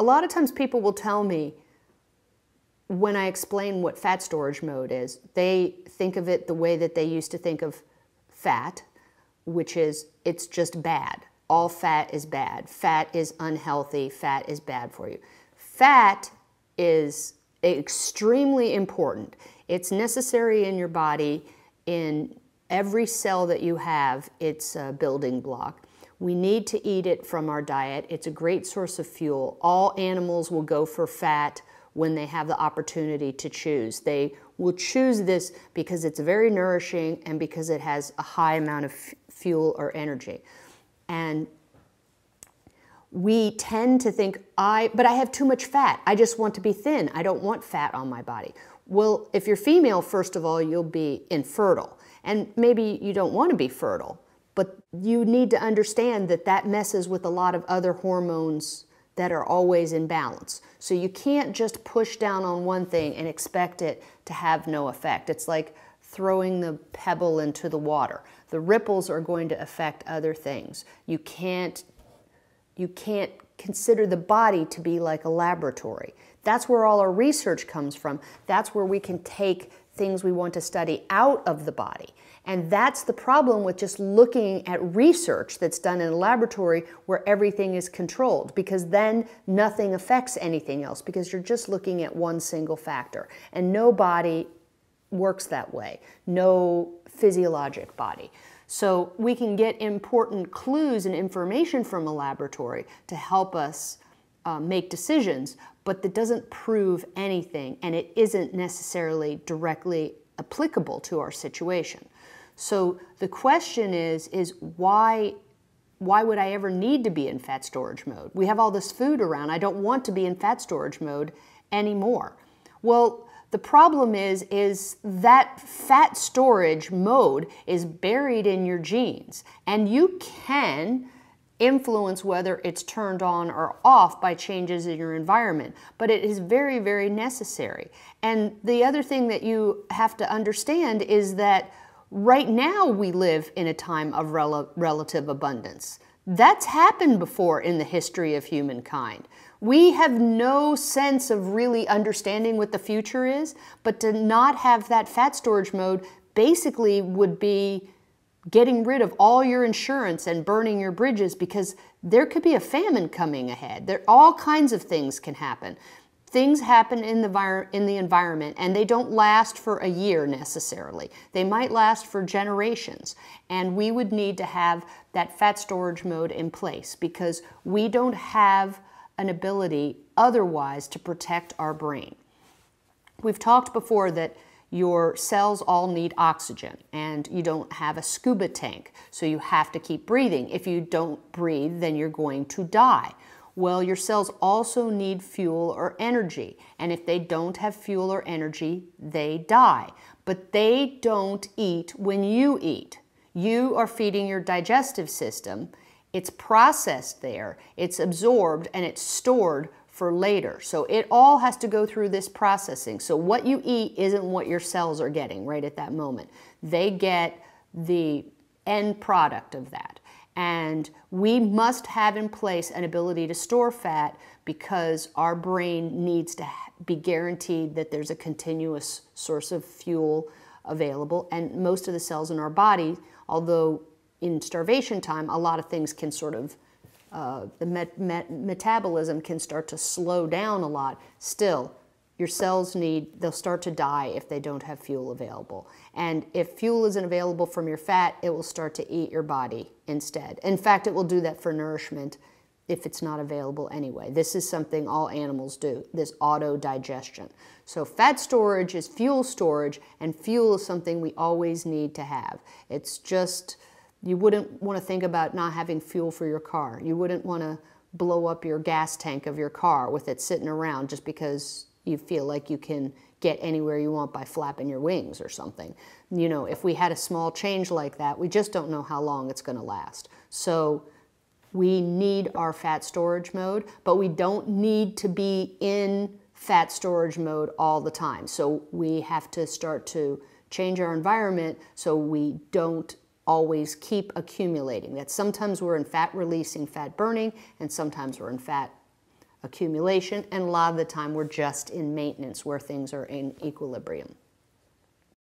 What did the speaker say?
lot of times people will tell me, when I explain what fat storage mode is, they think of it the way that they used to think of fat, which is it's just bad. All fat is bad. Fat is unhealthy. Fat is bad for you. Fat is extremely important. It's necessary in your body. In every cell that you have, it's a building block. We need to eat it from our diet. It's a great source of fuel. All animals will go for fat when they have the opportunity to choose. They will choose this because it's very nourishing and because it has a high amount of fuel or energy. And we tend to think, but I have too much fat. I just want to be thin. I don't want fat on my body. Well, if you're female, first of all, you'll be infertile. And maybe you don't want to be fertile, but you need to understand that that messes with a lot of other hormones that are always in balance. So you can't just push down on one thing and expect it to have no effect. It's like throwing the pebble into the water. The ripples are going to affect other things. You can't consider the body to be like a laboratory. That's where all our research comes from. That's where we can take things we want to study out of the body. And that's the problem with just looking at research that's done in a laboratory where everything is controlled, because then nothing affects anything else, because you're just looking at one single factor. And no body works that way, no physiologic body. So we can get important clues and information from a laboratory to help us make decisions, but that doesn't prove anything, and it isn't necessarily directly applicable to our situation. So the question is why would I ever need to be in fat storage mode? We have all this food around. I don't want to be in fat storage mode anymore. Well, the problem is that fat storage mode is buried in your genes, and you can influence whether it's turned on or off by changes in your environment, but it is very, very necessary. And the other thing that you have to understand is that right now we live in a time of relative abundance. That's happened before in the history of humankind. We have no sense of really understanding what the future is, but to not have that fat storage mode basically would be getting rid of all your insurance and burning your bridges, because there could be a famine coming ahead. All kinds of things can happen. Things happen in the environment, and they don't last for a year necessarily. They might last for generations, and we would need to have that fat storage mode in place, because we don't have an ability otherwise to protect our brain. We've talked before that your cells all need oxygen, and you don't have a scuba tank, so you have to keep breathing. If you don't breathe, then you're going to die. Well, your cells also need fuel or energy, and if they don't have fuel or energy, they die. But they don't eat when you eat. You are feeding your digestive system. It's processed there, it's absorbed, and it's stored for later. So it all has to go through this processing. So what you eat isn't what your cells are getting right at that moment. They get the end product of that. And we must have in place an ability to store fat, because our brain needs to be guaranteed that there's a continuous source of fuel available. And most of the cells in our body, although in starvation time, a lot of things can sort of the metabolism can start to slow down a lot. Still, your cells they'll start to die if they don't have fuel available. And if fuel isn't available from your fat, it will start to eat your body instead. In fact, it will do that for nourishment if it's not available anyway. This is something all animals do, this auto-digestion. So fat storage is fuel storage, and fuel is something we always need to have. It's just, you wouldn't want to think about not having fuel for your car. You wouldn't want to blow up your gas tank of your car with it sitting around just because you feel like you can get anywhere you want by flapping your wings or something. You know, if we had a small change like that, we just don't know how long it's going to last. So we need our fat storage mode, but we don't need to be in fat storage mode all the time. So we have to start to change our environment so we don't always keep accumulating. That sometimes we're in fat releasing, fat burning, and sometimes we're in fat accumulation, and a lot of the time we're just in maintenance where things are in equilibrium.